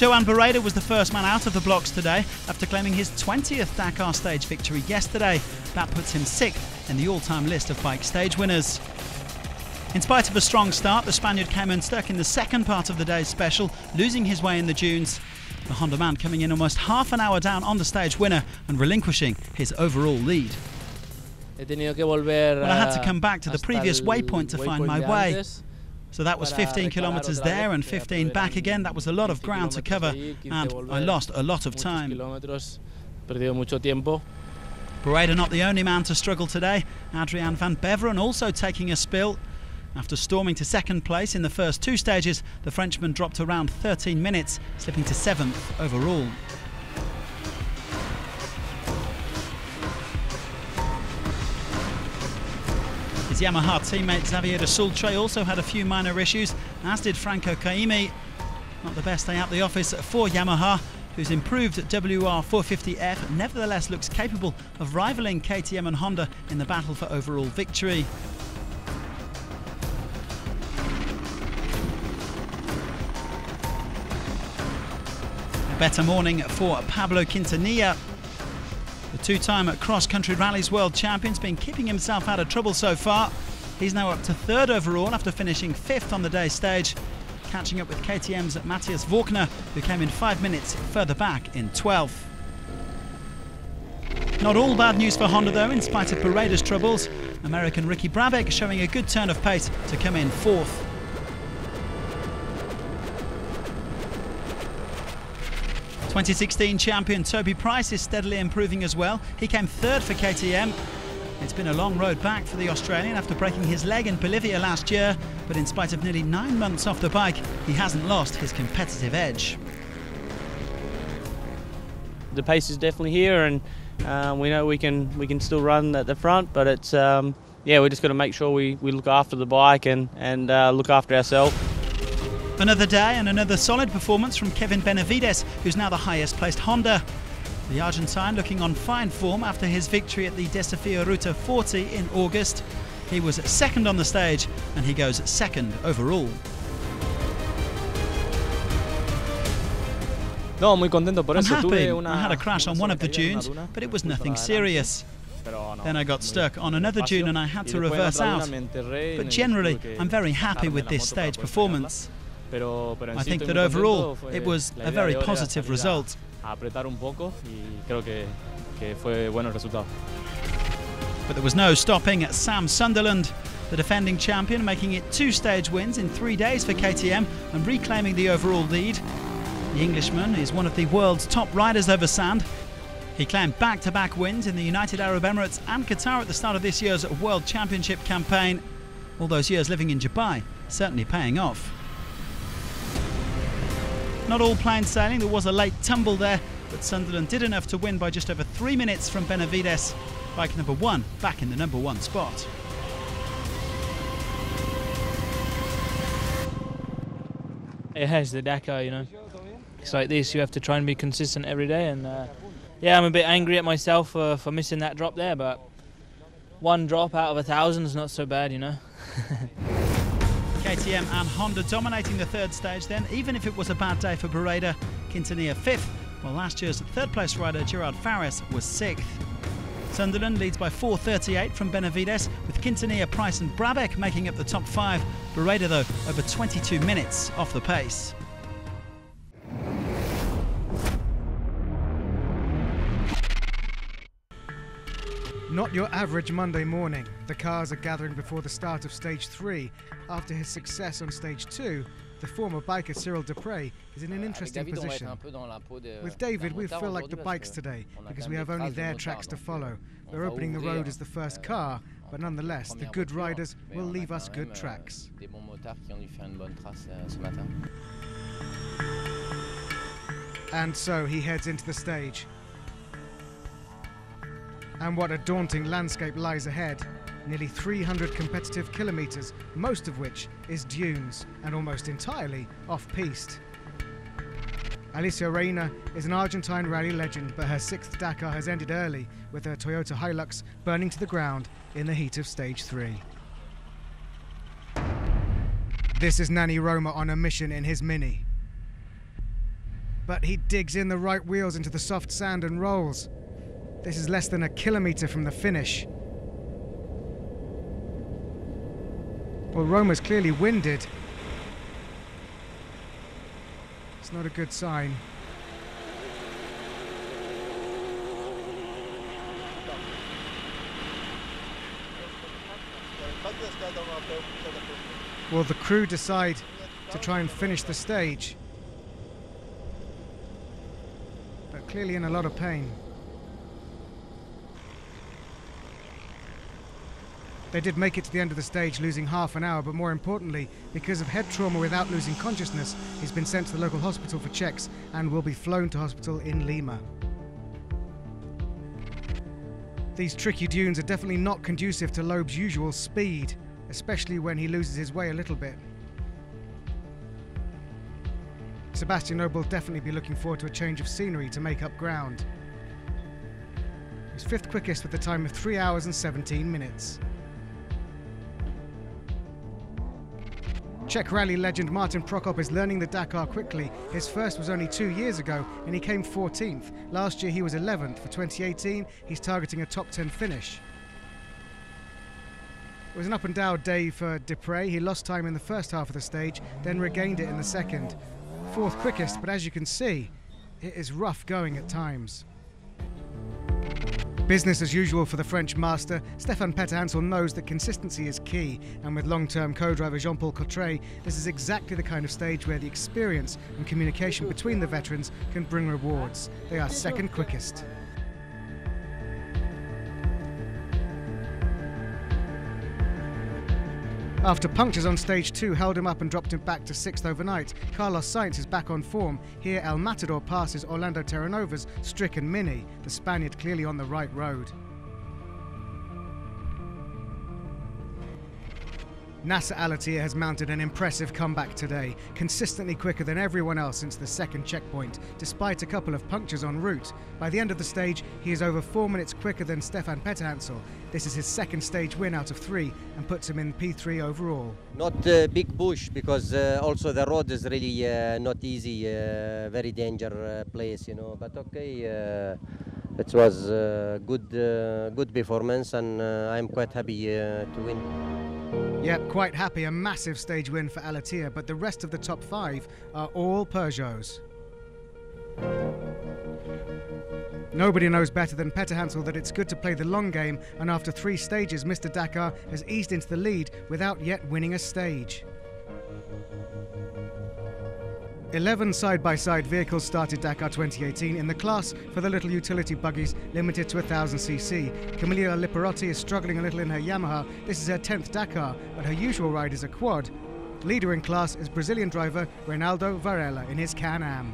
Joan Barreda was the first man out of the blocks today after claiming his 20th Dakar stage victory yesterday. That puts him 6th in the all-time list of bike stage winners. In spite of a strong start, the Spaniard came unstuck in the second part of the day's special, losing his way in the dunes. The Honda man coming in almost half an hour down on the stage winner and relinquishing his overall lead. Well, I had to come back to the previous waypoint to find my way. So that was 15 kilometers there and 15 back again. That was a lot of ground to cover, and I lost a lot of time. Barreda not the only man to struggle today. Adrian van Beveren also taking a spill. After storming to second place in the first two stages, the Frenchman dropped around 13 minutes, slipping to 7th overall. His Yamaha teammate Xavier de Sultre also had a few minor issues, as did Franco Caimi. Not the best day at the office for Yamaha, whose improved WR450F nevertheless looks capable of rivaling KTM and Honda in the battle for overall victory. A better morning for Pablo Quintanilla. The two-time cross-country rallies world champion's been keeping himself out of trouble so far. He's now up to 3rd overall after finishing 5th on the day's stage, catching up with KTM's Matthias Vorkner, who came in 5 minutes further back in 12th. Not all bad news for Honda though, in spite of Barreda's troubles. American Ricky Brabec showing a good turn of pace to come in 4th. '16 champion Toby Price is steadily improving as well. He came 3rd for KTM. It's been a long road back for the Australian after breaking his leg in Bolivia last year, but in spite of nearly 9 months off the bike, he hasn't lost his competitive edge. The pace is definitely here, and we know we can still run at the front, but it's yeah, we just got to make sure we look after the bike and look after ourselves. Another day and another solid performance from Kevin Benavides, who's now the highest placed Honda. The Argentine looking on fine form after his victory at the Desafio Ruta 40 in August. He was 2nd on the stage and he goes 2nd overall. I'm happy. I had a crash on one of the dunes, but it was nothing serious. Then I got stuck on another dune and I had to reverse out. But generally, I'm very happy with this stage performance. I think that overall it was a very positive result. But there was no stopping Sam Sunderland, the defending champion, making it 2 stage wins in 3 days for KTM and reclaiming the overall lead. The Englishman is one of the world's top riders over sand. He claimed back-to-back wins in the United Arab Emirates and Qatar at the start of this year's World Championship campaign. All those years living in Dubai certainly paying off. Not all plain sailing, there was a late tumble there, but Sunderland did enough to win by just over 3 minutes from Benavides. Bike number 1 back in the number 1 spot. It has the Dakar, you know. It's like this, you have to try and be consistent every day, and yeah, I'm a bit angry at myself for missing that drop there, but 1 drop out of 1,000 is not so bad, you know. KTM and Honda dominating the 3rd stage then, even if it was a bad day for Barreda. Quintanilla 5th, while last year's 3rd place rider Gerard Fares was 6th. Sunderland leads by 4:38 from Benavides, with Quintanilla, Price and Brabec making up the top 5. Barreda though over 22 minutes off the pace. Not your average Monday morning. The cars are gathering before the start of Stage 3. After his success on Stage 2, the former biker Cyril Dupre is in an interesting position. With David, we feel like the bikes today, because we have only their tracks to follow. We're opening the road as the first car, but nonetheless, the good riders will leave us good tracks. And so he heads into the stage. And what a daunting landscape lies ahead. Nearly 300 competitive kilometres, most of which is dunes, and almost entirely off-piste. Alicia Reina is an Argentine rally legend, but her 6th Dakar has ended early, with her Toyota Hilux burning to the ground in the heat of Stage 3. This is Nani Roma on a mission in his Mini. but he digs in the right wheels into the soft sand and rolls. This is less than a kilometre from the finish. Well, Roma's clearly winded. It's not a good sign. Well, the crew decide to try and finish the stage, but clearly in a lot of pain. They did make it to the end of the stage, losing half an hour, but more importantly, because of head trauma without losing consciousness, he's been sent to the local hospital for checks and will be flown to hospital in Lima. These tricky dunes are definitely not conducive to Loeb's usual speed, especially when he loses his way a little bit. Sebastian Loeb will definitely be looking forward to a change of scenery to make up ground. He's fifth quickest with a time of 3 hours and 17 minutes. Czech rally legend Martin Procop is learning the Dakar quickly. His first was only 2 years ago and he came 14th. Last year he was 11th. For 2018 he's targeting a top 10 finish. It was an up and down day for Despres. He lost time in the first half of the stage, then regained it in the second. Fourth quickest, but as you can see, it is rough going at times. Business as usual for the French master. Stéphane PETERHANSEL knows that consistency is key, and with long-term co-driver Jean-Paul COTTRET, this is exactly the kind of stage where the experience and communication between the veterans can bring rewards. They are second quickest. After punctures on stage 2 held him up and dropped him back to 6th overnight, Carlos Sainz is back on form. Here El Matador passes Orlando Terranova's stricken Mini, the Spaniard clearly on the right road. NASSER AL-ATTIYAH has mounted an impressive comeback today, consistently quicker than everyone else since the second checkpoint, despite a couple of punctures en route. By the end of the stage, he is over 4 minutes quicker than Stéphane PETERHANSEL. This is his second stage win out of 3 and puts him in P3 overall. Not a big push because also the road is really not easy, very dangerous place, you know. But okay, it was good performance, and I'm quite happy to win. Yep, quite happy. A massive stage win for AL-ATTIYAH, but the rest of the top 5 are all Peugeots. Nobody knows better than PETERHANSEL that it's good to play the long game, and after 3 stages, Mr. Dakar has eased into the lead without yet winning a stage. 11 side-by-side vehicles started Dakar 2018 in the class for the little utility buggies limited to 1000cc. Camilla Liparotti is struggling a little in her Yamaha. This is her 10th Dakar, but her usual ride is a quad. Leader in class is Brazilian driver Reinaldo Varela in his Can-Am.